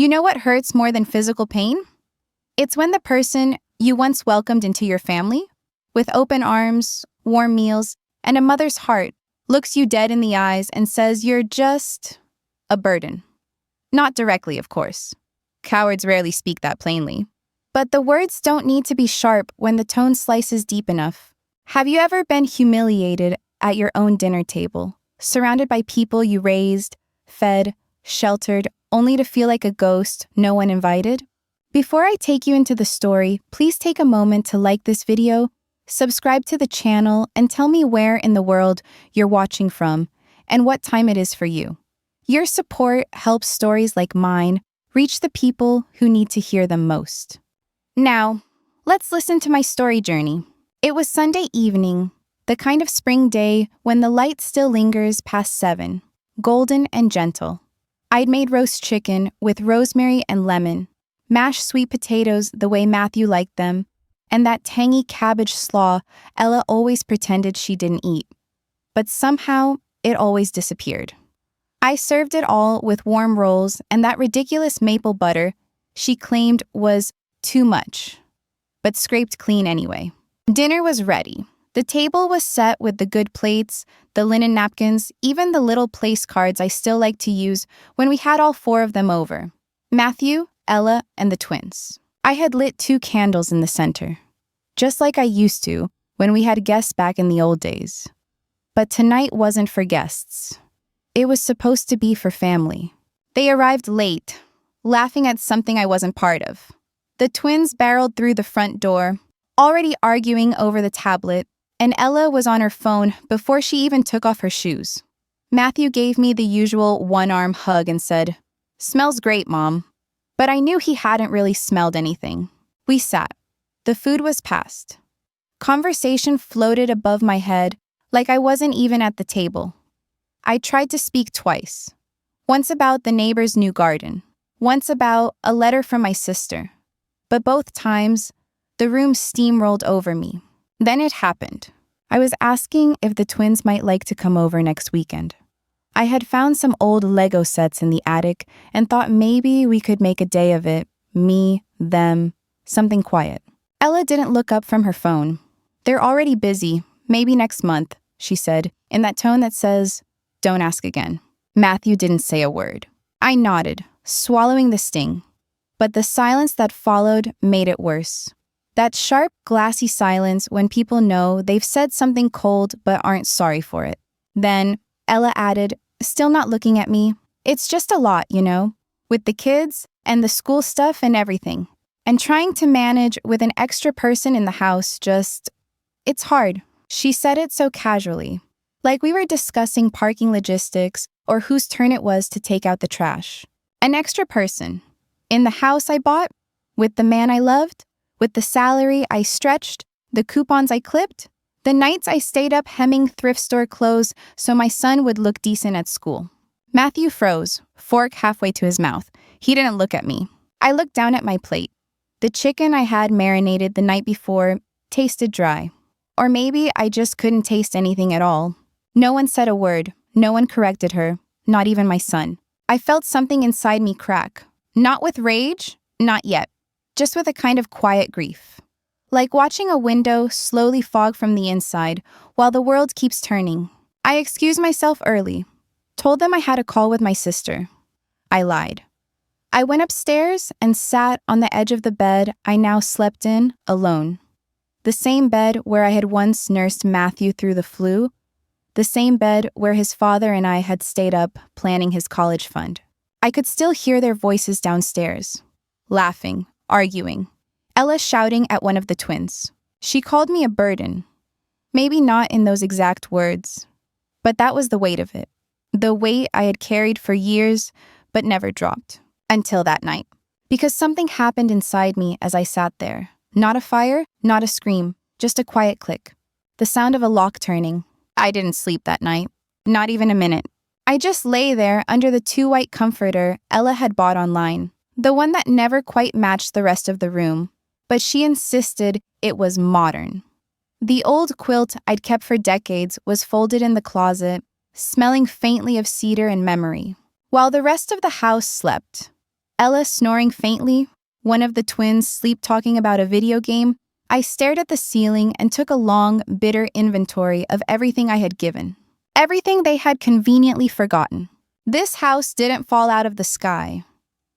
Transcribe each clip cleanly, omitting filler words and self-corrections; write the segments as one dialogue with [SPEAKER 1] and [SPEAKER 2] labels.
[SPEAKER 1] You know what hurts more than physical pain? It's when the person you once welcomed into your family, with open arms, warm meals, and a mother's heart, looks you dead in the eyes and says you're just a burden. Not directly, of course. Cowards rarely speak that plainly. But the words don't need to be sharp when the tone slices deep enough. Have you ever been humiliated at your own dinner table, surrounded by people you raised, fed, sheltered, only to feel like a ghost no one invited? Before I take you into the story, please take a moment to like this video, subscribe to the channel, and tell me where in the world you're watching from and what time it is for you. Your support helps stories like mine reach the people who need to hear them most. Now, let's listen to my story journey. It was Sunday evening, the kind of spring day when the light still lingers past 7, golden and gentle. I'd made roast chicken with rosemary and lemon, mashed sweet potatoes the way Matthew liked them, and that tangy cabbage slaw Ella always pretended she didn't eat. But somehow, it always disappeared. I served it all with warm rolls and that ridiculous maple butter she claimed was too much, but scraped clean anyway. Dinner was ready. The table was set with the good plates, the linen napkins, even the little place cards I still like to use when we had all 4 of them over. Matthew, Ella, and the twins. I had lit 2 candles in the center, just like I used to when we had guests back in the old days. But tonight wasn't for guests. It was supposed to be for family. They arrived late, laughing at something I wasn't part of. The twins barreled through the front door, already arguing over the tablet, and Ella was on her phone before she even took off her shoes. Matthew gave me the usual one-arm hug and said, "Smells great, Mom." But I knew he hadn't really smelled anything. We sat. The food was passed. Conversation floated above my head like I wasn't even at the table. I tried to speak twice. Once about the neighbor's new garden. Once about a letter from my sister. But both times, the room steamrolled over me. Then it happened. I was asking if the twins might like to come over next weekend. I had found some old Lego sets in the attic and thought maybe we could make a day of it, me, them, something quiet. Ella didn't look up from her phone. "They're already busy, maybe next month," she said, in that tone that says, "Don't ask again." Matthew didn't say a word. I nodded, swallowing the sting. But the silence that followed made it worse. That sharp, glassy silence when people know they've said something cold but aren't sorry for it. Then Ella added, still not looking at me, "It's just a lot, you know, with the kids and the school stuff and everything. And trying to manage with an extra person in the house it's hard." She said it so casually, like we were discussing parking logistics or whose turn it was to take out the trash. An extra person. In the house I bought, with the man I loved, with the salary I stretched, the coupons I clipped, the nights I stayed up hemming thrift store clothes so my son would look decent at school. Matthew froze, fork halfway to his mouth. He didn't look at me. I looked down at my plate. The chicken I had marinated the night before tasted dry. Or maybe I just couldn't taste anything at all. No one said a word. No one corrected her, not even my son. I felt something inside me crack. Not with rage, not yet. Just with a kind of quiet grief. Like watching a window slowly fog from the inside while the world keeps turning. I excused myself early. Told them I had a call with my sister. I lied. I went upstairs and sat on the edge of the bed I now slept in, alone. The same bed where I had once nursed Matthew through the flu. The same bed where his father and I had stayed up planning his college fund. I could still hear their voices downstairs. Laughing, arguing. Ella shouting at one of the twins. She called me a burden. Maybe not in those exact words. But that was the weight of it. The weight I had carried for years, but never dropped. Until that night. Because something happened inside me as I sat there. Not a fire, not a scream, just a quiet click. The sound of a lock turning. I didn't sleep that night. Not even a minute. I just lay there under the 2-white comforter Ella had bought online. The one that never quite matched the rest of the room. But she insisted it was modern. The old quilt I'd kept for decades was folded in the closet, smelling faintly of cedar and memory. While the rest of the house slept. Ella snoring faintly, one of the twins sleep-talking about a video game. I stared at the ceiling and took a long, bitter inventory of everything I had given. Everything they had conveniently forgotten. This house didn't fall out of the sky.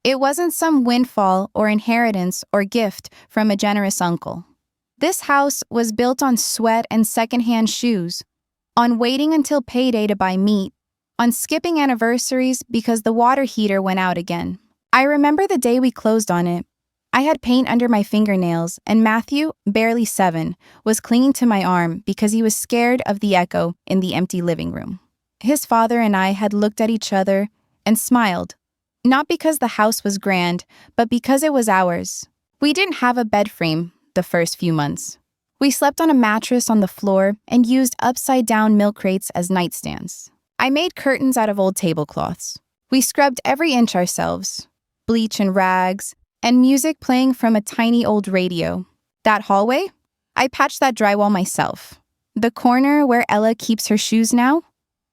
[SPEAKER 1] It wasn't some windfall or inheritance or gift from a generous uncle. This house was built on sweat and secondhand shoes, on waiting until payday to buy meat, on skipping anniversaries because the water heater went out again. I remember the day we closed on it. I had paint under my fingernails, and Matthew, barely 7, was clinging to my arm because he was scared of the echo in the empty living room. His father and I had looked at each other and smiled, not because the house was grand, but because it was ours. We didn't have a bed frame the first few months. We slept on a mattress on the floor and used upside-down milk crates as nightstands. I made curtains out of old tablecloths. We scrubbed every inch ourselves, bleach and rags, and music playing from a tiny old radio. That hallway? I patched that drywall myself. The corner where Ella keeps her shoes now?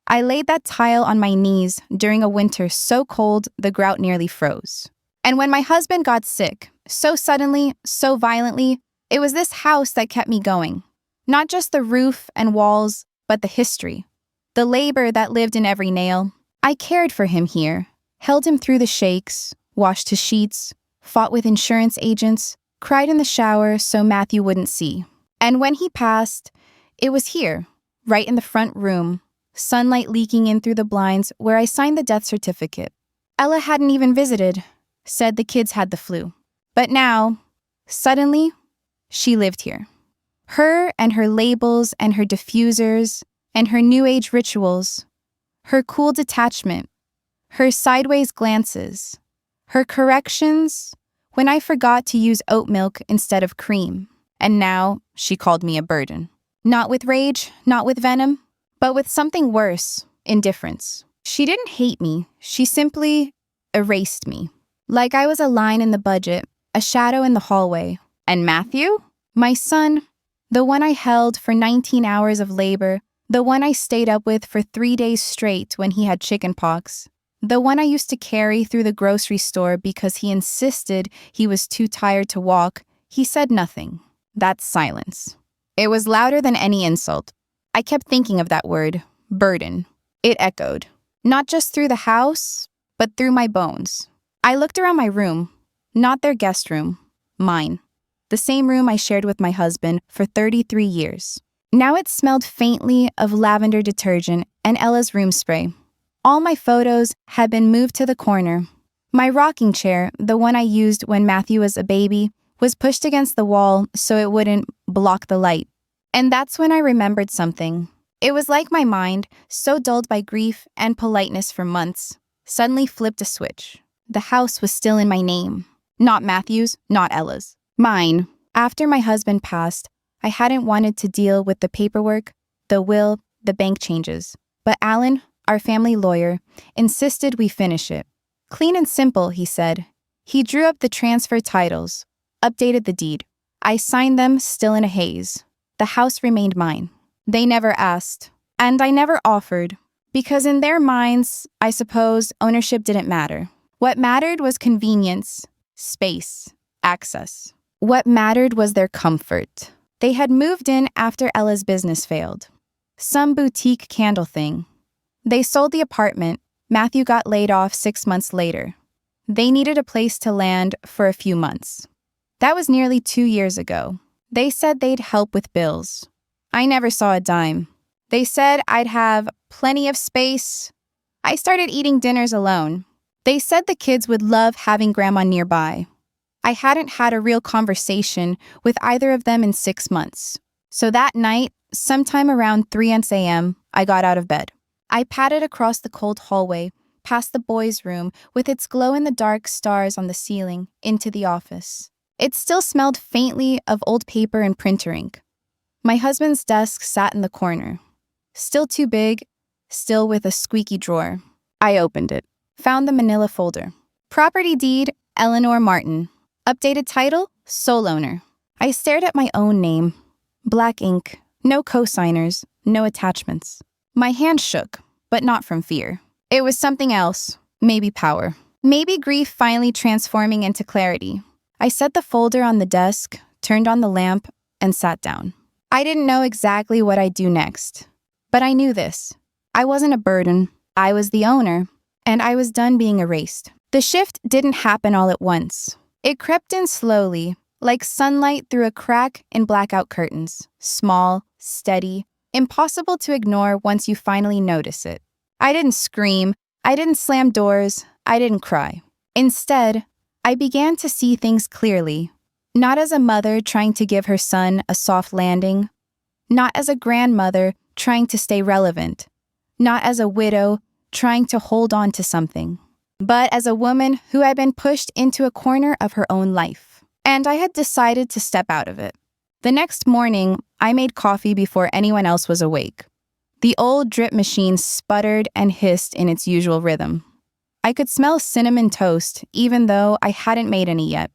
[SPEAKER 1] I laid that tile on my knees during a winter so cold the grout nearly froze. And when my husband got sick, so suddenly, so violently, it was this house that kept me going. Not just the roof and walls, but the history. The labor that lived in every nail. I cared for him here, held him through the shakes, washed his sheets, fought with insurance agents, cried in the shower so Matthew wouldn't see. And when he passed, it was here, right in the front room, sunlight leaking in through the blinds where I signed the death certificate. Ella hadn't even visited, said the kids had the flu. But now, suddenly, she lived here. Her and her labels and her diffusers and her new age rituals, her cool detachment, her sideways glances, her corrections when I forgot to use oat milk instead of cream. And now she called me a burden. Not with rage, not with venom, but with something worse, indifference. She didn't hate me. She simply erased me. Like I was a line in the budget, a shadow in the hallway. And Matthew? My son, the one I held for 19 hours of labor, the one I stayed up with for 3 days straight when he had chickenpox, the one I used to carry through the grocery store because he insisted he was too tired to walk, he said nothing. That's silence. It was louder than any insult. I kept thinking of that word, burden. It echoed, not just through the house, but through my bones. I looked around my room, not their guest room, mine. The same room I shared with my husband for 33 years. Now it smelled faintly of lavender detergent and Ella's room spray. All my photos had been moved to the corner. My rocking chair, the one I used when Matthew was a baby, was pushed against the wall so it wouldn't block the light. And that's when I remembered something. It was like my mind, so dulled by grief and politeness for months, suddenly flipped a switch. The house was still in my name. Not Matthew's, not Ella's. Mine. After my husband passed, I hadn't wanted to deal with the paperwork, the will, the bank changes. But Alan, our family lawyer, insisted we finish it. Clean and simple, he said. He drew up the transfer titles, updated the deed. I signed them still in a haze. The house remained mine. They never asked, and I never offered, because in their minds, I suppose, ownership didn't matter. What mattered was convenience, space, access. What mattered was their comfort. They had moved in after Ella's business failed. Some boutique candle thing. They sold the apartment. Matthew got laid off 6 months later. They needed a place to land for a few months. That was nearly 2 years ago. They said they'd help with bills. I never saw a dime. They said I'd have plenty of space. I started eating dinners alone. They said the kids would love having grandma nearby. I hadn't had a real conversation with either of them in 6 months. So that night, sometime around 3 a.m., I got out of bed. I padded across the cold hallway, past the boys' room with its glow-in-the-dark stars on the ceiling, into the office. It still smelled faintly of old paper and printer ink. My husband's desk sat in the corner. Still too big, still with a squeaky drawer. I opened it, found the manila folder. Property deed, Eleanor Martin. Updated title, sole owner. I stared at my own name. Black ink, no co-signers, no attachments. My hand shook, but not from fear. It was something else, maybe power. Maybe grief finally transforming into clarity. I set the folder on the desk, turned on the lamp, and sat down. I didn't know exactly what I'd do next, but I knew this. I wasn't a burden. I was the owner, and I was done being erased. The shift didn't happen all at once. It crept in slowly, like sunlight through a crack in blackout curtains. Small, steady, impossible to ignore once you finally notice it. I didn't scream. I didn't slam doors. I didn't cry. Instead, I began to see things clearly. Not as a mother trying to give her son a soft landing. Not as a grandmother trying to stay relevant. Not as a widow trying to hold on to something. But as a woman who had been pushed into a corner of her own life. And I had decided to step out of it. The next morning, I made coffee before anyone else was awake. The old drip machine sputtered and hissed in its usual rhythm. I could smell cinnamon toast, even though I hadn't made any yet.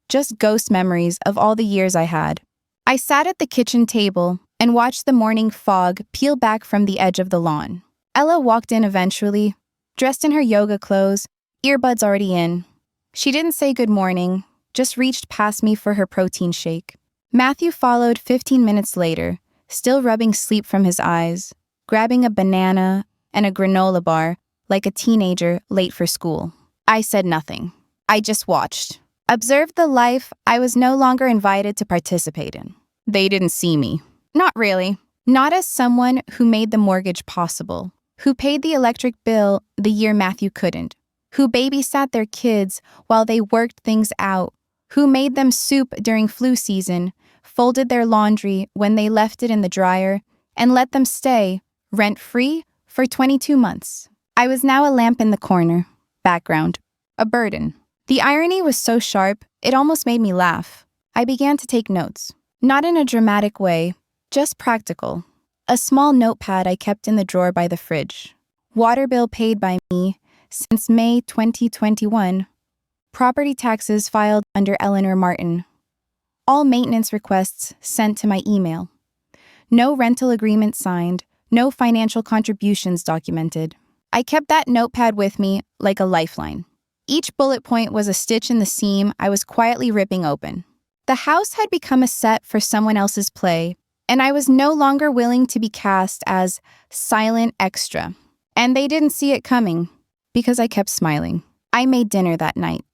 [SPEAKER 1] Just ghost memories of all the years I had. I sat at the kitchen table and watched the morning fog peel back from the edge of the lawn. Ella walked in eventually, dressed in her yoga clothes, earbuds already in. She didn't say good morning, just reached past me for her protein shake. Matthew followed 15 minutes later, still rubbing sleep from his eyes, grabbing a banana and a granola bar like a teenager late for school. I said nothing. I just watched. Observed the life I was no longer invited to participate in. They didn't see me. Not really. Not as someone who made the mortgage possible, who paid the electric bill the year Matthew couldn't, who babysat their kids while they worked things out, who made them soup during flu season, folded their laundry when they left it in the dryer, and let them stay, rent-free, for 22 months. I was now a lamp in the corner, background, a burden. The irony was so sharp, it almost made me laugh. I began to take notes. Not in a dramatic way, just practical. A small notepad I kept in the drawer by the fridge. Water bill paid by me since May 2021. Property taxes filed under Eleanor Martin. All maintenance requests sent to my email. No rental agreement signed, no financial contributions documented. I kept that notepad with me like a lifeline. Each bullet point was a stitch in the seam I was quietly ripping open. The house had become a set for someone else's play, and I was no longer willing to be cast as silent extra. And they didn't see it coming, because I kept smiling. I made dinner that night.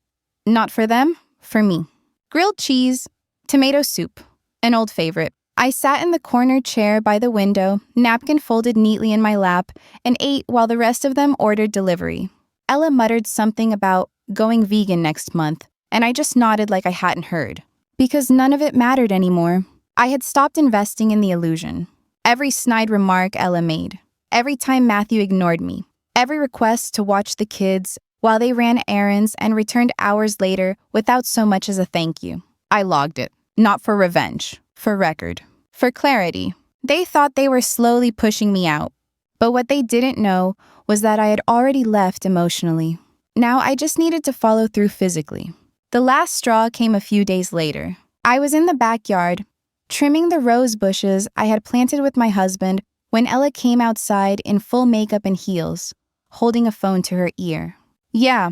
[SPEAKER 1] Not for them, for me. Grilled cheese, tomato soup, an old favorite. I sat in the corner chair by the window, napkin folded neatly in my lap, and ate while the rest of them ordered delivery. Ella muttered something about going vegan next month, and I just nodded like I hadn't heard. Because none of it mattered anymore. I had stopped investing in the illusion. Every snide remark Ella made, every time Matthew ignored me, every request to watch the kids while they ran errands and returned hours later without so much as a thank you. I logged it. Not for revenge, for record, for clarity. They thought they were slowly pushing me out. But what they didn't know was that I had already left emotionally. Now I just needed to follow through physically. The last straw came a few days later. I was in the backyard, trimming the rose bushes I had planted with my husband when Ella came outside in full makeup and heels, holding a phone to her ear. "Yeah,"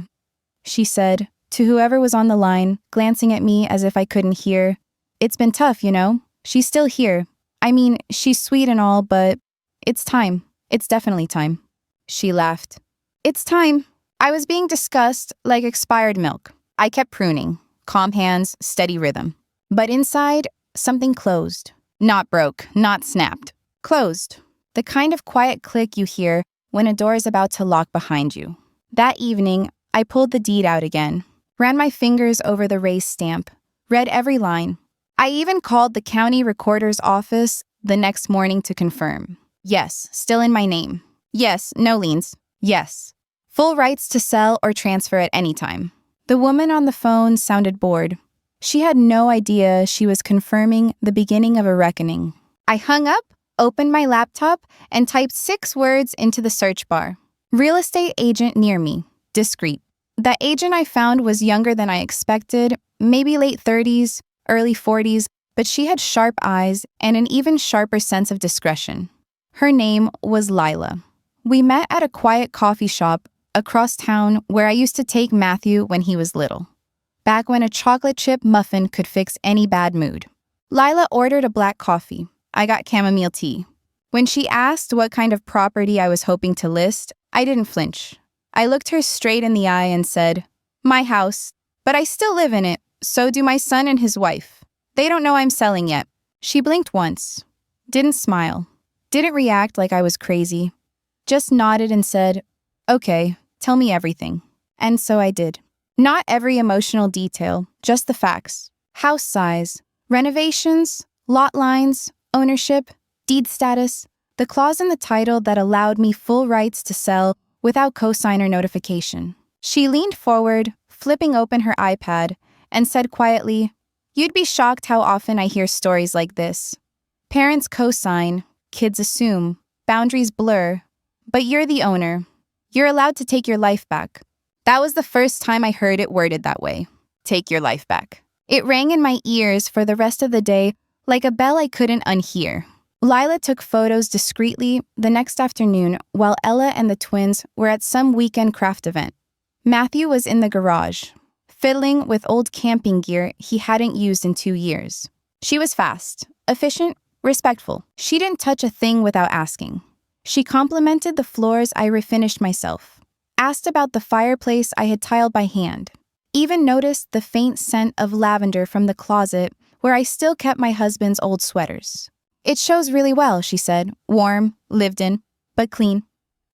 [SPEAKER 1] she said, to whoever was on the line, glancing at me as if I couldn't hear. "It's been tough, you know. She's still here. I mean, she's sweet and all, but it's time. It's definitely time." She laughed. "It's time." I was being discussed like expired milk. I kept pruning. Calm hands, steady rhythm. But inside, something closed. Not broke, not snapped. Closed. The kind of quiet click you hear when a door is about to lock behind you. That evening, I pulled the deed out again. Ran my fingers over the raised stamp. Read every line. I even called the county recorder's office the next morning to confirm. Yes, still in my name. Yes, no liens. Yes. Full rights to sell or transfer at any time. The woman on the phone sounded bored. She had no idea she was confirming the beginning of a reckoning. I hung up, opened my laptop, and typed 6 words into the search bar. Real estate agent near me. Discreet. The agent I found was younger than I expected, maybe late 30s, early 40s, but she had sharp eyes and an even sharper sense of discretion. Her name was Lila. We met at a quiet coffee shop across town where I used to take Matthew when he was little. Back when a chocolate chip muffin could fix any bad mood. Lila ordered a black coffee. I got chamomile tea. When she asked what kind of property I was hoping to list, I didn't flinch. I looked her straight in the eye and said, "My house, but I still live in it. So do my son and his wife. They don't know I'm selling yet." She blinked once. Didn't smile. Didn't react like I was crazy. Just nodded and said, "Okay, tell me everything." And so I did. Not every emotional detail, just the facts. House size, renovations, lot lines, ownership, deed status, the clause in the title that allowed me full rights to sell without cosigner notification. She leaned forward, flipping open her iPad, and said quietly, "You'd be shocked how often I hear stories like this. Parents cosign, kids assume, boundaries blur, but you're the owner. You're allowed to take your life back." That was the first time I heard it worded that way. Take your life back. It rang in my ears for the rest of the day like a bell I couldn't unhear. Lila took photos discreetly the next afternoon while Ella and the twins were at some weekend craft event. Matthew was in the garage, fiddling with old camping gear he hadn't used in 2 years. She was fast, efficient, respectful. She didn't touch a thing without asking. She complimented the floors I refinished myself, asked about the fireplace I had tiled by hand, even noticed the faint scent of lavender from the closet where I still kept my husband's old sweaters. "It shows really well," she said. "Warm, lived in, but clean."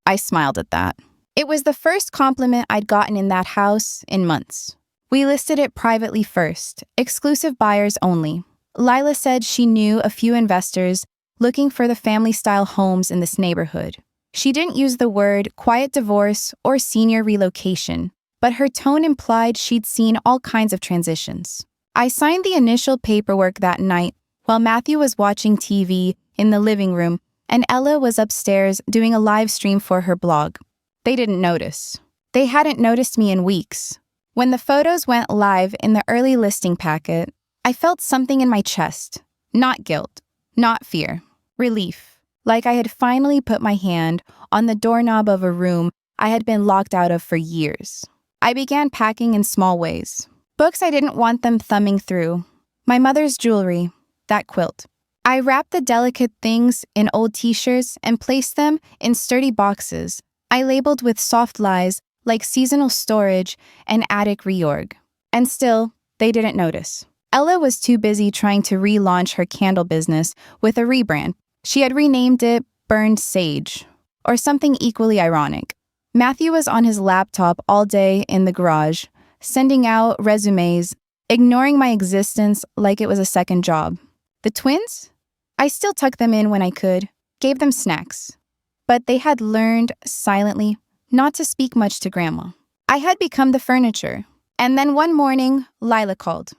[SPEAKER 1] I smiled at that. It was the first compliment I'd gotten in that house in months. We listed it privately first, exclusive buyers only. Lila said she knew a few investors looking for the family-style homes in this neighborhood. She didn't use the word quiet divorce or senior relocation, but her tone implied she'd seen all kinds of transitions. I signed the initial paperwork that night while Matthew was watching TV in the living room and Ella was upstairs doing a live stream for her blog. They didn't notice. They hadn't noticed me in weeks. When the photos went live in the early listing packet, I felt something in my chest. Not guilt, not fear, relief. Like I had finally put my hand on the doorknob of a room I had been locked out of for years. I began packing in small ways. Books I didn't want them thumbing through. My mother's jewelry. That quilt. I wrapped the delicate things in old t-shirts and placed them in sturdy boxes I labeled with soft lies like seasonal storage and attic reorg. And still, they didn't notice. Ella was too busy trying to relaunch her candle business with a rebrand. She had renamed it Burned Sage, or something equally ironic. Matthew was on his laptop all day in the garage, sending out resumes, ignoring my existence like it was a second job. The twins? I still tucked them in when I could, gave them snacks. But they had learned, silently, not to speak much to Grandma. I had become the furniture. And then one morning, Lila called.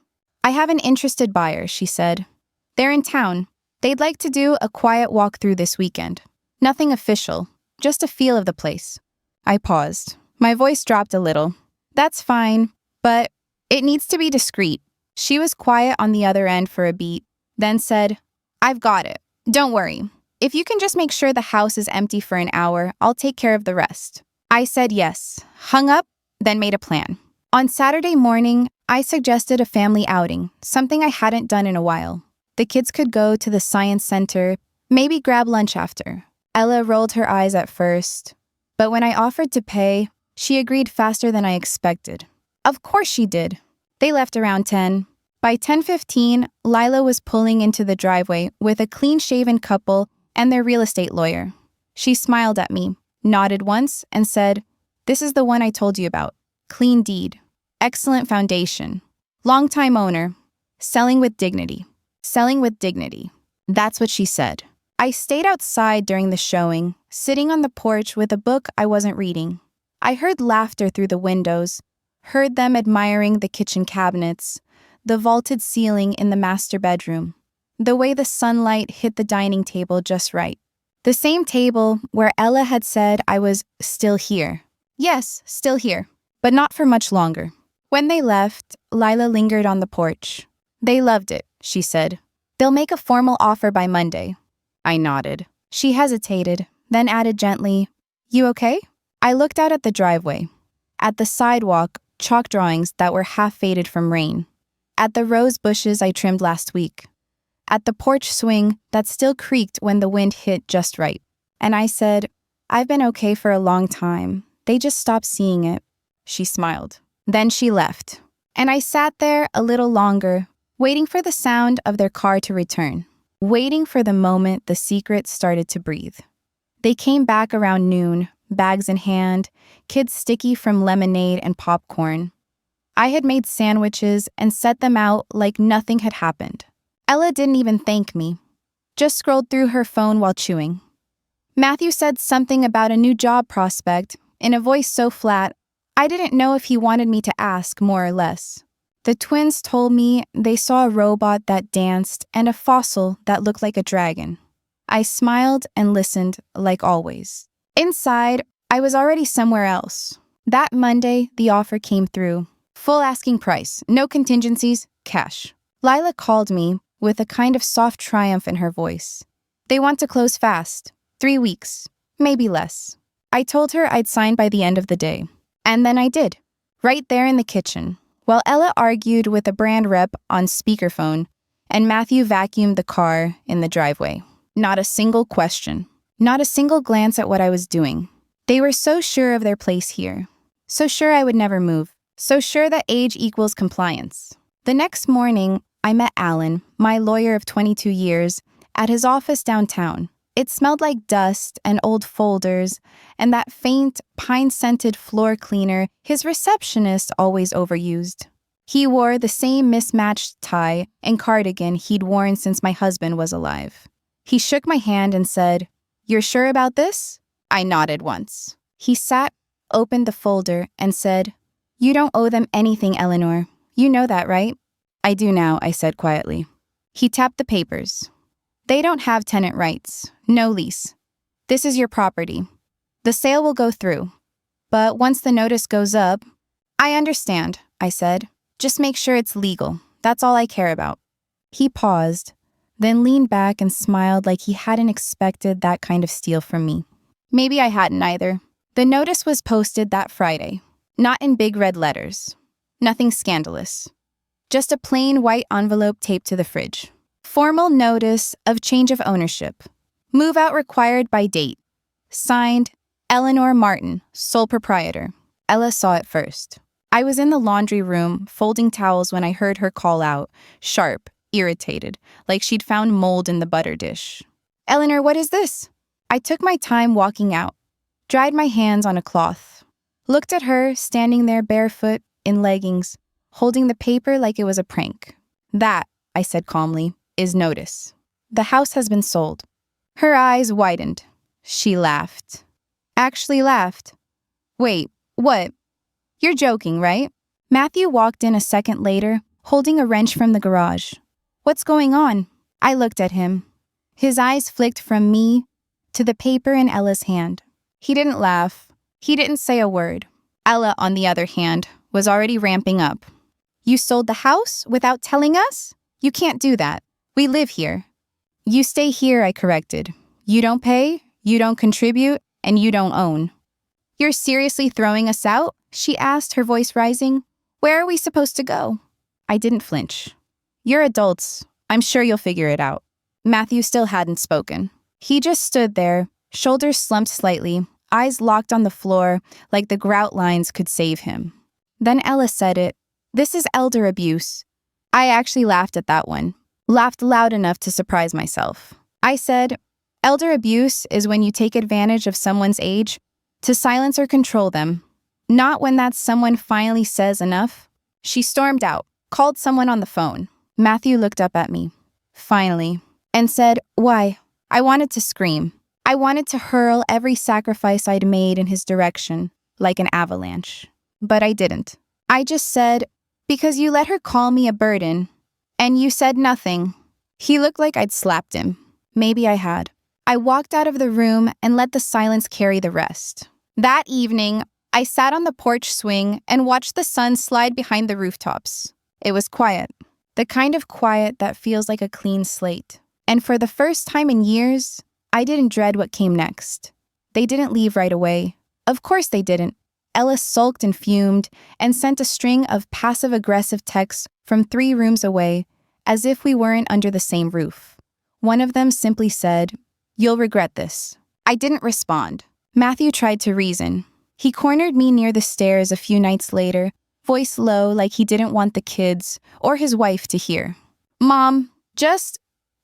[SPEAKER 1] "I have an interested buyer," she said. "They're in town. They'd like to do a quiet walkthrough this weekend. Nothing official, just a feel of the place." I paused. My voice dropped a little. "That's fine, but it needs to be discreet." She was quiet on the other end for a beat, then said, "I've got it. Don't worry. If you can just make sure the house is empty for an hour, I'll take care of the rest." I said yes, hung up, then made a plan. On Saturday morning, I suggested a family outing, something I hadn't done in a while. The kids could go to the science center, maybe grab lunch after. Ella rolled her eyes at first, but when I offered to pay, she agreed faster than I expected. Of course she did. They left around 10. By 10:15, Lila was pulling into the driveway with a clean-shaven couple and their real estate lawyer. She smiled at me, nodded once, and said, "This is the one I told you about. Clean deed. Excellent foundation. Long-time owner. Selling with dignity. Selling with dignity." That's what she said. I stayed outside during the showing, sitting on the porch with a book I wasn't reading. I heard laughter through the windows, heard them admiring the kitchen cabinets, the vaulted ceiling in the master bedroom, the way the sunlight hit the dining table just right. The same table where Ella had said I was still here. Yes, still here, but not for much longer. When they left, Lila lingered on the porch. "They loved it," she said. "They'll make a formal offer by Monday." I nodded. She hesitated, then added gently, "You okay?" I looked out at the driveway, at the sidewalk chalk drawings that were half faded from rain, at the rose bushes I trimmed last week, at the porch swing that still creaked when the wind hit just right. And I said, "I've been okay for a long time. They just stopped seeing it." She smiled. Then she left. And I sat there a little longer, waiting for the sound of their car to return, waiting for the moment the secret started to breathe. They came back around noon, bags in hand, kids sticky from lemonade and popcorn. I had made sandwiches and set them out like nothing had happened. Ella didn't even thank me, just scrolled through her phone while chewing. Matthew said something about a new job prospect in a voice so flat, I didn't know if he wanted me to ask more or less. The twins told me they saw a robot that danced and a fossil that looked like a dragon. I smiled and listened like always. Inside, I was already somewhere else. That Monday, the offer came through. Full asking price, no contingencies, cash. Lila called me with a kind of soft triumph in her voice. They want to close fast. 3 weeks, maybe less. I told her I'd sign by the end of the day. And then I did, right there in the kitchen, while Ella argued with a brand rep on speakerphone and Matthew vacuumed the car in the driveway. Not a single question, not a single glance at what I was doing. They were so sure of their place here, so sure I would never move, so sure that age equals compliance. The next morning, I met Alan, my lawyer of 22 years, at his office downtown. It smelled like dust and old folders and that faint, pine-scented floor cleaner his receptionist always overused. He wore the same mismatched tie and cardigan he'd worn since my husband was alive. He shook my hand and said, "You're sure about this?" I nodded once. He sat, opened the folder, and said, "You don't owe them anything, Eleanor. You know that, right?" "I do now," I said quietly. He tapped the papers. "They don't have tenant rights. No lease. This is your property. The sale will go through. But once the notice goes up..." "I understand," I said. "Just make sure it's legal. That's all I care about." He paused, then leaned back and smiled like he hadn't expected that kind of steal from me. Maybe I hadn't either. The notice was posted that Friday, not in big red letters. Nothing scandalous. Just a plain white envelope taped to the fridge. Formal notice of change of ownership. Move out required by date. Signed, Eleanor Martin, sole proprietor. Ella saw it first. I was in the laundry room, folding towels when I heard her call out, sharp, irritated, like she'd found mold in the butter dish. "Eleanor, what is this?" I took my time walking out, dried my hands on a cloth, looked at her standing there barefoot in leggings, holding the paper like it was a prank. "That," I said calmly, "is notice. The house has been sold." Her eyes widened. She laughed. Actually laughed. "Wait, what? You're joking, right?" Matthew walked in a second later, holding a wrench from the garage. "What's going on?" I looked at him. His eyes flicked from me to the paper in Ella's hand. He didn't laugh. He didn't say a word. Ella, on the other hand, was already ramping up. "You sold the house without telling us? You can't do that. We live here." "You stay here," I corrected. "You don't pay, you don't contribute, and you don't own." "You're seriously throwing us out?" she asked, her voice rising. "Where are we supposed to go?" I didn't flinch. "You're adults. I'm sure you'll figure it out." Matthew still hadn't spoken. He just stood there, shoulders slumped slightly, eyes locked on the floor like the grout lines could save him. Then Ella said it. "This is elder abuse." I actually laughed at that one. Laughed loud enough to surprise myself. I said, "Elder abuse is when you take advantage of someone's age to silence or control them. Not when that someone finally says enough." She stormed out, called someone on the phone. Matthew looked up at me, finally, and said, "Why?" I wanted to scream. I wanted to hurl every sacrifice I'd made in his direction, like an avalanche. But I didn't. I just said, "Because you let her call me a burden, and you said nothing." He looked like I'd slapped him. Maybe I had. I walked out of the room and let the silence carry the rest. That evening, I sat on the porch swing and watched the sun slide behind the rooftops. It was quiet. The kind of quiet that feels like a clean slate. And for the first time in years, I didn't dread what came next. They didn't leave right away. Of course they didn't. Ella sulked and fumed and sent a string of passive-aggressive texts from 3 rooms away, as if we weren't under the same roof. One of them simply said, "You'll regret this." I didn't respond. Matthew tried to reason. He cornered me near the stairs a few nights later, voice low like he didn't want the kids or his wife to hear. "Mom, just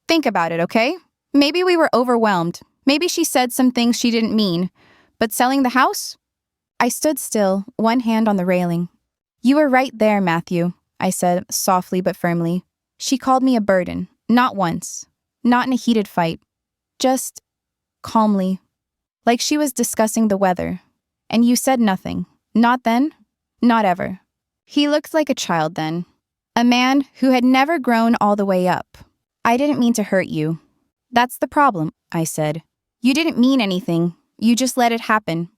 [SPEAKER 1] think about it, okay? Maybe we were overwhelmed. Maybe she said some things she didn't mean. But selling the house?" I stood still, one hand on the railing. "You were right there, Matthew," I said softly but firmly. "She called me a burden. Not once. Not in a heated fight. Just calmly. Like she was discussing the weather. And you said nothing. Not then. Not ever." He looked like a child then. A man who had never grown all the way up. "I didn't mean to hurt you." "That's the problem," I said. "You didn't mean anything. You just let it happen."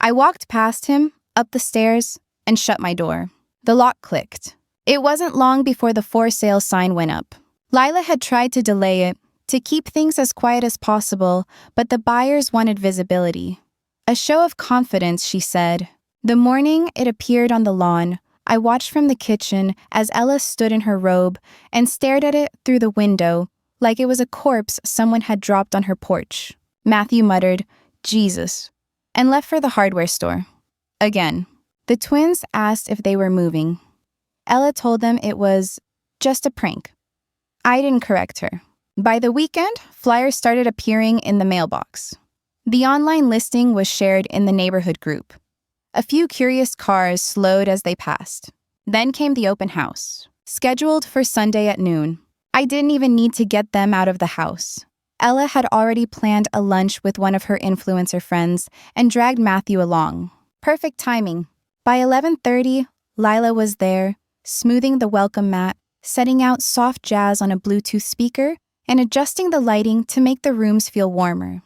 [SPEAKER 1] I walked past him, up the stairs, and shut my door. The lock clicked. It wasn't long before the for sale sign went up. Lila had tried to delay it, to keep things as quiet as possible, but the buyers wanted visibility. A show of confidence, she said. The morning it appeared on the lawn, I watched from the kitchen as Ella stood in her robe and stared at it through the window like it was a corpse someone had dropped on her porch. Matthew muttered, "Jesus," and left for the hardware store. Again, the twins asked if they were moving. Ella told them it was just a prank. I didn't correct her. By the weekend, flyers started appearing in the mailbox. The online listing was shared in the neighborhood group. A few curious cars slowed as they passed. Then came the open house, scheduled for Sunday at noon. I didn't even need to get them out of the house. Ella had already planned a lunch with one of her influencer friends and dragged Matthew along. Perfect timing. By 11:30, Lila was there, smoothing the welcome mat, setting out soft jazz on a Bluetooth speaker, and adjusting the lighting to make the rooms feel warmer.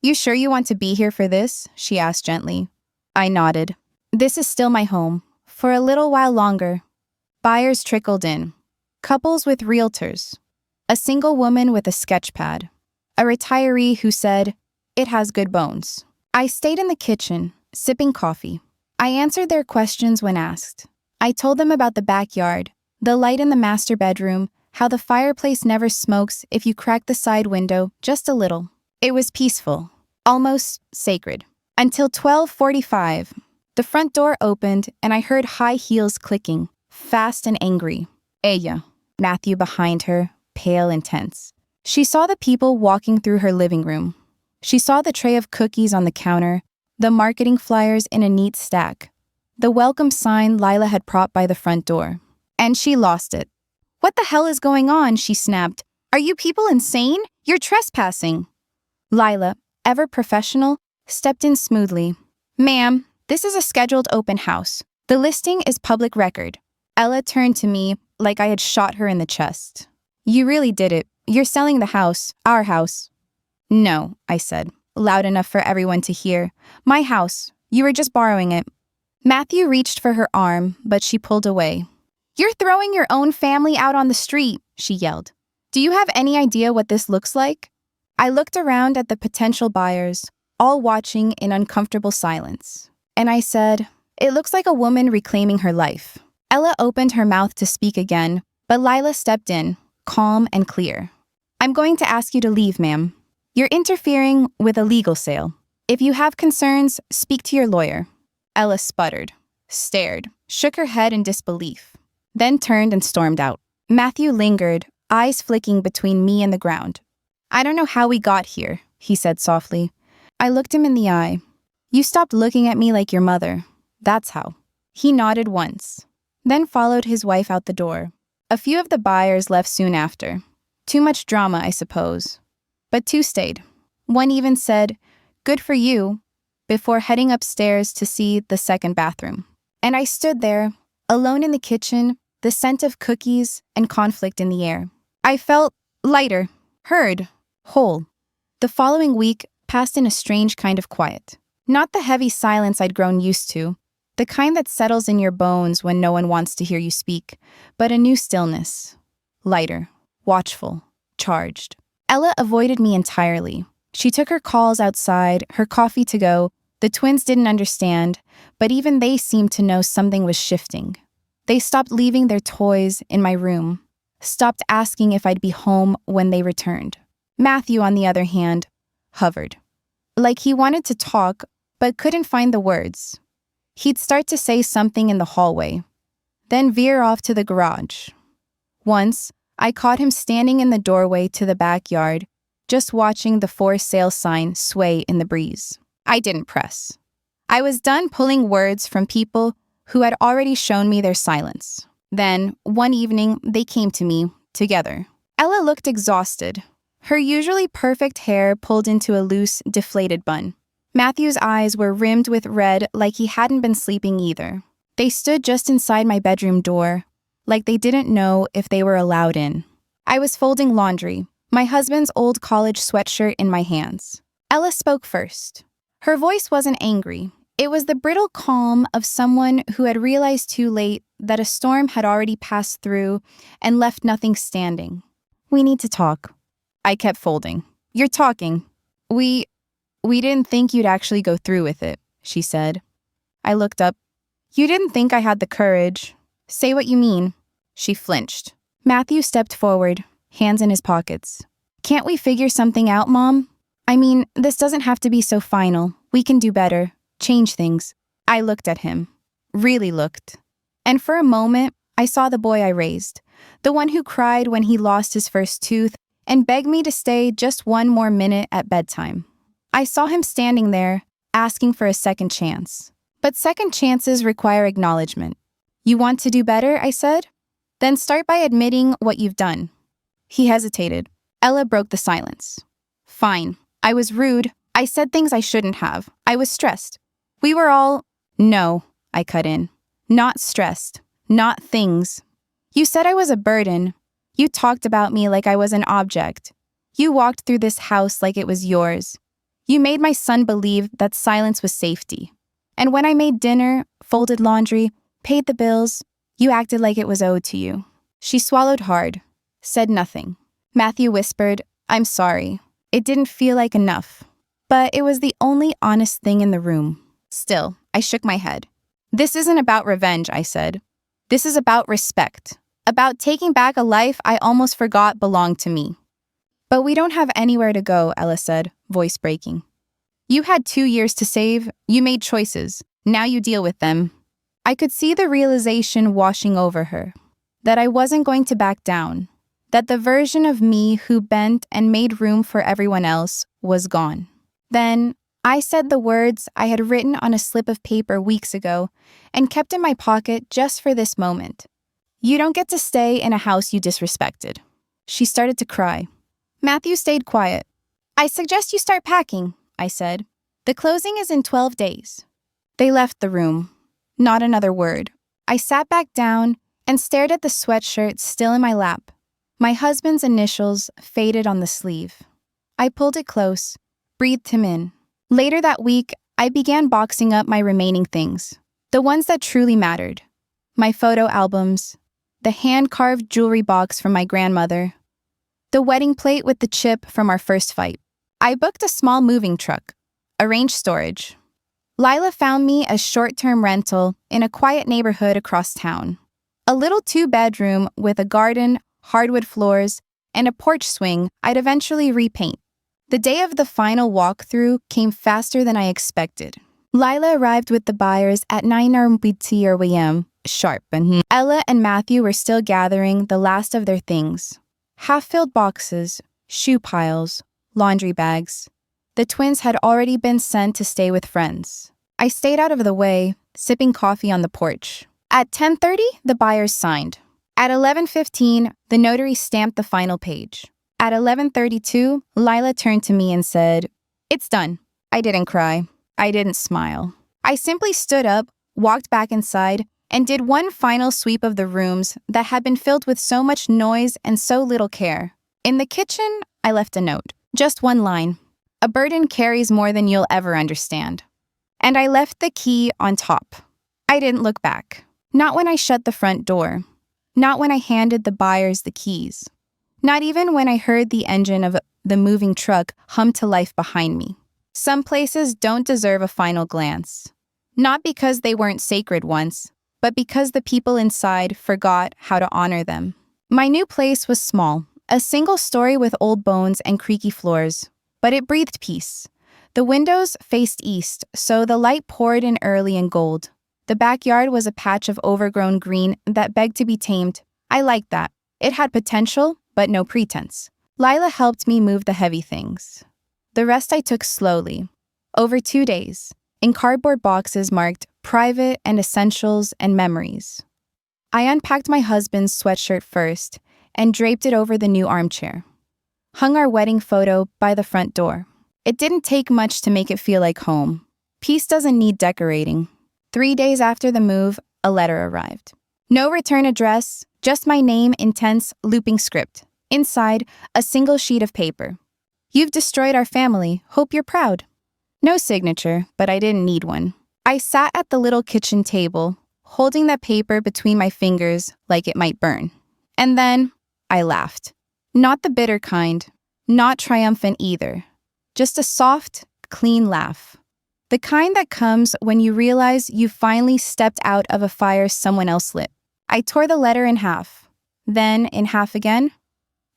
[SPEAKER 1] "You sure you want to be here for this?" she asked gently. I nodded. "This is still my home. For a little while longer." Buyers trickled in. Couples with realtors. A single woman with a sketch pad. A retiree who said, "It has good bones." I stayed in the kitchen, sipping coffee. I answered their questions when asked. I told them about the backyard, the light in the master bedroom, how the fireplace never smokes if you crack the side window just a little. It was peaceful, almost sacred. Until 12:45, the front door opened and I heard high heels clicking, fast and angry. Ella, Matthew behind her, pale and tense. She saw the people walking through her living room. She saw the tray of cookies on the counter, the marketing flyers in a neat stack, the welcome sign Lila had propped by the front door. And she lost it. "What the hell is going on?" she snapped. "Are you people insane? You're trespassing." Lila, ever professional, stepped in smoothly. "Ma'am, this is a scheduled open house. The listing is public record." Ella turned to me like I had shot her in the chest. "You really did it. You're selling the house, our house." "No," I said, loud enough for everyone to hear. "My house. You were just borrowing it." Matthew reached for her arm, but she pulled away. "You're throwing your own family out on the street," she yelled. "Do you have any idea what this looks like?" I looked around at the potential buyers, all watching in uncomfortable silence. And I said, "It looks like a woman reclaiming her life." Ella opened her mouth to speak again, but Lila stepped in, calm and clear. "I'm going to ask you to leave, ma'am. You're interfering with a legal sale. If you have concerns, speak to your lawyer." Ella sputtered, stared, shook her head in disbelief, then turned and stormed out. Matthew lingered, eyes flicking between me and the ground. "I don't know how we got here," he said softly. I looked him in the eye. "You stopped looking at me like your mother. That's how." He nodded once, then followed his wife out the door. A few of the buyers left soon after. Too much drama, I suppose. But 2 stayed. One even said, "Good for you," before heading upstairs to see the second bathroom. And I stood there, alone in the kitchen, the scent of cookies and conflict in the air. I felt lighter, heard, whole. The following week passed in a strange kind of quiet. Not the heavy silence I'd grown used to, the kind that settles in your bones when no one wants to hear you speak, but a new stillness. Lighter, watchful, charged. Ella avoided me entirely. She took her calls outside, her coffee to go, The twins didn't understand, but even they seemed to know something was shifting. They stopped leaving their toys in my room, stopped asking if I'd be home when they returned. Matthew, on the other hand, hovered. Like he wanted to talk, but couldn't find the words. He'd start to say something in the hallway, then veer off to the garage. Once, I caught him standing in the doorway to the backyard, just watching the for sale sign sway in the breeze. I didn't press. I was done pulling words from people who had already shown me their silence. Then, one evening, they came to me, together. Ella looked exhausted, her usually perfect hair pulled into a loose, deflated bun. Matthew's eyes were rimmed with red like he hadn't been sleeping either. They stood just inside my bedroom door, like they didn't know if they were allowed in. I was folding laundry, my husband's old college sweatshirt in my hands. Ella spoke first. Her voice wasn't angry. It was the brittle calm of someone who had realized too late that a storm had already passed through and left nothing standing. "We need to talk." I kept folding. "You're talking. We didn't think you'd actually go through with it," she said. I looked up. "You didn't think I had the courage. Say what you mean." She flinched. Matthew stepped forward, hands in his pockets. "Can't we figure something out, Mom? I mean, this doesn't have to be so final. We can do better. Change things." I looked at him. Really looked. And for a moment, I saw the boy I raised. The one who cried when he lost his first tooth and begged me to stay just one more minute at bedtime. I saw him standing there, asking for a second chance. But second chances require acknowledgement. "You want to do better?" I said. "Then start by admitting what you've done." He hesitated. Ella broke the silence. "Fine. I was rude. I said things I shouldn't have. I was stressed. We were all—" "No," I cut in. "Not stressed. Not things. You said I was a burden. You talked about me like I was an object. You walked through this house like it was yours. You made my son believe that silence was safety. And when I made dinner, folded laundry, paid the bills, you acted like it was owed to you." She swallowed hard, said nothing. Matthew whispered, "I'm sorry. It didn't feel like enough." But it was the only honest thing in the room. Still, I shook my head. "This isn't about revenge," I said. "This is about respect. About taking back a life I almost forgot belonged to me." "But we don't have anywhere to go," Ella said, voice breaking. "You had 2 years to save. You made choices. Now you deal with them." I could see the realization washing over her. That I wasn't going to back down. That the version of me who bent and made room for everyone else was gone. Then I said the words I had written on a slip of paper weeks ago and kept in my pocket just for this moment. "You don't get to stay in a house you disrespected." She started to cry. Matthew stayed quiet. "I suggest you start packing," I said. "The closing is in 12 days. They left the room. Not another word. I sat back down and stared at the sweatshirt still in my lap. My husband's initials faded on the sleeve. I pulled it close, breathed him in. Later that week, I began boxing up my remaining things. The ones that truly mattered. My photo albums, the hand-carved jewelry box from my grandmother, the wedding plate with the chip from our first fight. I booked a small moving truck, arranged storage. Lila found me a short-term rental in a quiet neighborhood across town. A little 2-bedroom with a garden, hardwood floors, and a porch swing I'd eventually repaint. The day of the final walkthrough came faster than I expected. Lila arrived with the buyers at 9 p.m. sharp, and Ella and Matthew were still gathering the last of their things. Half-filled boxes, shoe piles, laundry bags. The twins had already been sent to stay with friends. I stayed out of the way, sipping coffee on the porch. At 10:30, the buyers signed. At 11:15, the notary stamped the final page. At 11:32, Lila turned to me and said, "It's done." I didn't cry. I didn't smile. I simply stood up, walked back inside, and did one final sweep of the rooms that had been filled with so much noise and so little care. In the kitchen, I left a note. Just one line. "A burden carries more than you'll ever understand." And I left the key on top. I didn't look back. Not when I shut the front door. Not when I handed the buyers the keys. Not even when I heard the engine of the moving truck hum to life behind me. Some places don't deserve a final glance. Not because they weren't sacred once, but because the people inside forgot how to honor them. My new place was small, a single story with old bones and creaky floors, but it breathed peace. The windows faced east, so the light poured in early and gold. The backyard was a patch of overgrown green that begged to be tamed. I liked that. It had potential, but no pretense. Lila helped me move the heavy things. The rest I took slowly, over 2 days, in cardboard boxes marked private and essentials and memories. I unpacked my husband's sweatshirt first and draped it over the new armchair. Hung our wedding photo by the front door. It didn't take much to make it feel like home. Peace doesn't need decorating. 3 days after the move, a letter arrived. No return address, just my name in tense, looping script. Inside, a single sheet of paper. You've destroyed our family. Hope you're proud. No signature, but I didn't need one. I sat at the little kitchen table, holding that paper between my fingers like it might burn. And then I laughed. Not the bitter kind, not triumphant either. Just a soft, clean laugh. The kind that comes when you realize you finally stepped out of a fire someone else lit. I tore the letter in half, then in half again,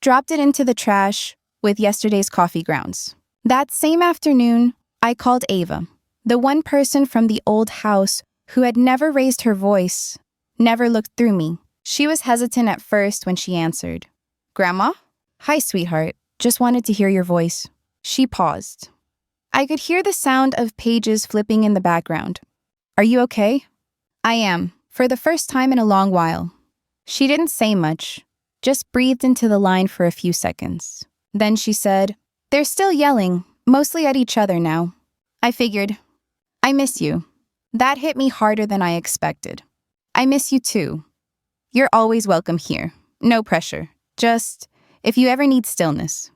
[SPEAKER 1] dropped it into the trash with yesterday's coffee grounds. That same afternoon, I called Ava, the one person from the old house who had never raised her voice, never looked through me. She was hesitant at first when she answered. Grandma? Hi, sweetheart. Just wanted to hear your voice. She paused. I could hear the sound of pages flipping in the background. Are you okay? I am, for the first time in a long while. She didn't say much, just breathed into the line for a few seconds. Then she said, They're still yelling, mostly at each other now. I figured, I miss you. That hit me harder than I expected. I miss you too. You're always welcome here. No pressure. Just, if you ever need stillness.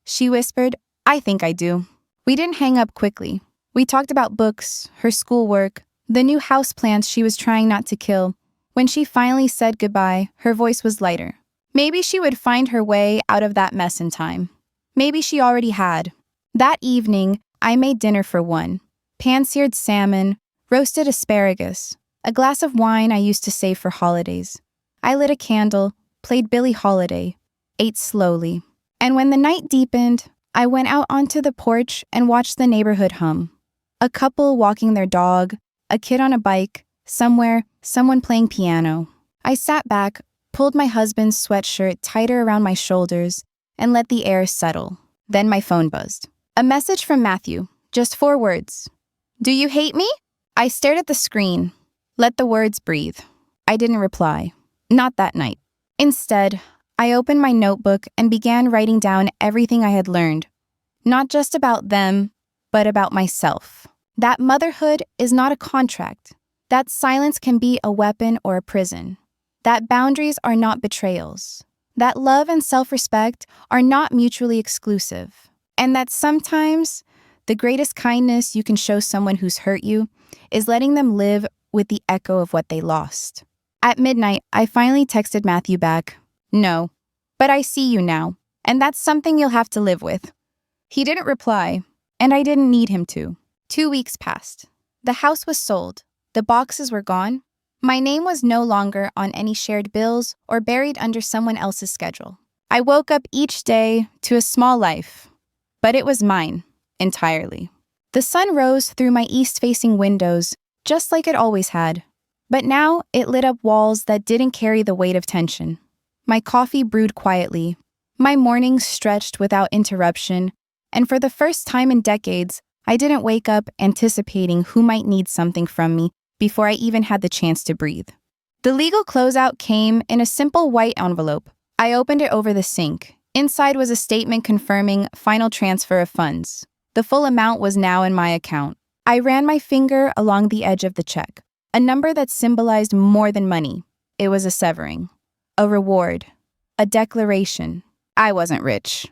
[SPEAKER 1] She whispered, I think I do. We didn't hang up quickly. We talked about books, her schoolwork, the new houseplants she was trying not to kill. When she finally said goodbye, her voice was lighter. Maybe she would find her way out of that mess in time. Maybe she already had. That evening, I made dinner for one. Pan-seared salmon, roasted asparagus, a glass of wine I used to save for holidays. I lit a candle, played Billie Holiday, ate slowly. And when the night deepened, I went out onto the porch and watched the neighborhood hum. A couple walking their dog, a kid on a bike, somewhere, someone playing piano. I sat back, pulled my husband's sweatshirt tighter around my shoulders, and let the air settle. Then my phone buzzed. A message from Matthew, just 4 words. Do you hate me? I stared at the screen, let the words breathe. I didn't reply. Not that night. Instead, I opened my notebook and began writing down everything I had learned. Not just about them, but about myself. That motherhood is not a contract. That silence can be a weapon or a prison. That boundaries are not betrayals. That love and self-respect are not mutually exclusive. And that sometimes the greatest kindness you can show someone who's hurt you is letting them live with the echo of what they lost. At midnight, I finally texted Matthew back. No, but I see you now, and that's something you'll have to live with. He didn't reply, and I didn't need him to. 2 weeks passed. The house was sold. The boxes were gone. My name was no longer on any shared bills or buried under someone else's schedule. I woke up each day to a small life, but it was mine, entirely. The sun rose through my east-facing windows, just like it always had. But now it lit up walls that didn't carry the weight of tension. My coffee brewed quietly. My mornings stretched without interruption. And for the first time in decades, I didn't wake up anticipating who might need something from me before I even had the chance to breathe. The legal closeout came in a simple white envelope. I opened it over the sink. Inside was a statement confirming final transfer of funds. The full amount was now in my account. I ran my finger along the edge of the check. A number that symbolized more than money. It was a severing. A reward. A declaration. I wasn't rich,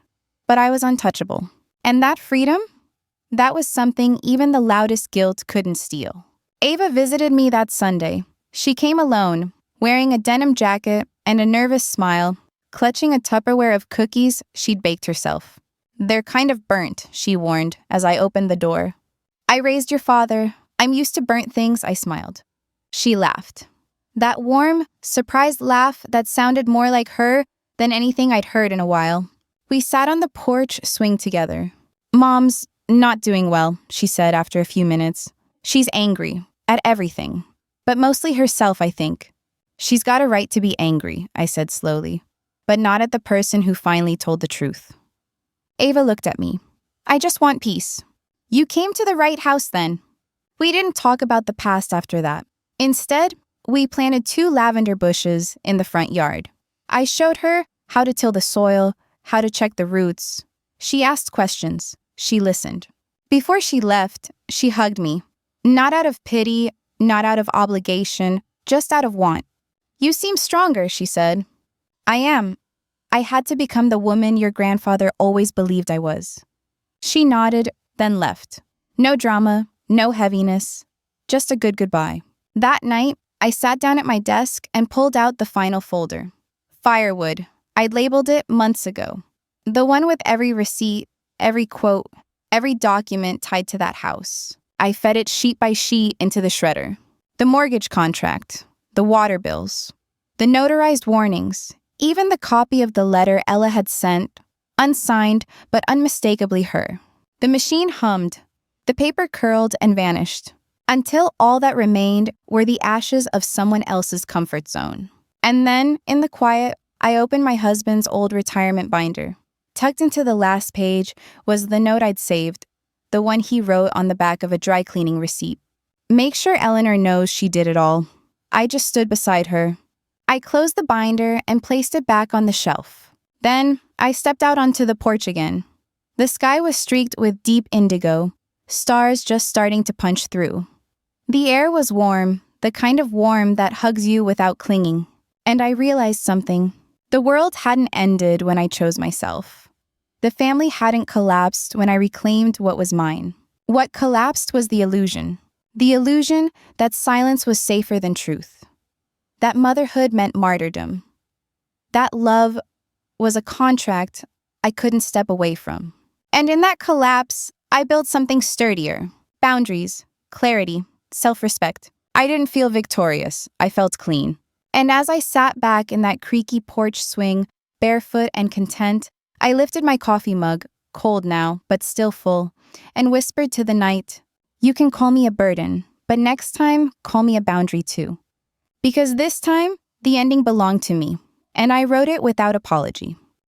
[SPEAKER 1] but I was untouchable. And that freedom? That was something even the loudest guilt couldn't steal. Ava visited me that Sunday. She came alone, wearing a denim jacket and a nervous smile, clutching a Tupperware of cookies she'd baked herself. They're kind of burnt, she warned as I opened the door. I raised your father. I'm used to burnt things, I smiled. She laughed. That warm, surprised laugh that sounded more like her than anything I'd heard in a while. We sat on the porch swing together. Mom's not doing well, she said after a few minutes. She's angry at everything, but mostly herself, I think. She's got a right to be angry, I said slowly, but not at the person who finally told the truth. Ava looked at me. I just want peace. You came to the right house then. We didn't talk about the past after that. Instead, we planted 2 lavender bushes in the front yard. I showed her how to till the soil, how to check the roots. She asked questions. She listened. Before she left, she hugged me. Not out of pity, not out of obligation, just out of want. You seem stronger, she said. I am. I had to become the woman your grandfather always believed I was. She nodded, then left. No drama, no heaviness, just a good goodbye. That night, I sat down at my desk and pulled out the final folder. Firewood. I'd labeled it months ago. The one with every receipt, every quote, every document tied to that house. I fed it sheet by sheet into the shredder. The mortgage contract, the water bills, the notarized warnings, even the copy of the letter Ella had sent, unsigned but unmistakably her. The machine hummed. The paper curled and vanished, until all that remained were the ashes of someone else's comfort zone. And then, in the quiet, I opened my husband's old retirement binder. Tucked into the last page was the note I'd saved, the one he wrote on the back of a dry cleaning receipt. Make sure Eleanor knows she did it all. I just stood beside her. I closed the binder and placed it back on the shelf. Then, I stepped out onto the porch again. The sky was streaked with deep indigo, stars just starting to punch through. The air was warm, the kind of warm that hugs you without clinging. And I realized something. The world hadn't ended when I chose myself. The family hadn't collapsed when I reclaimed what was mine. What collapsed was the illusion. The illusion that silence was safer than truth. That motherhood meant martyrdom. That love was a contract I couldn't step away from. And in that collapse, I built something sturdier. Boundaries, clarity, self-respect. I didn't feel victorious. I felt clean. And as I sat back in that creaky porch swing, barefoot and content, I lifted my coffee mug, cold now, but still full, and whispered to the night, you can call me a burden, but next time, call me a boundary too. Because this time, the ending belonged to me, and I wrote it without apology.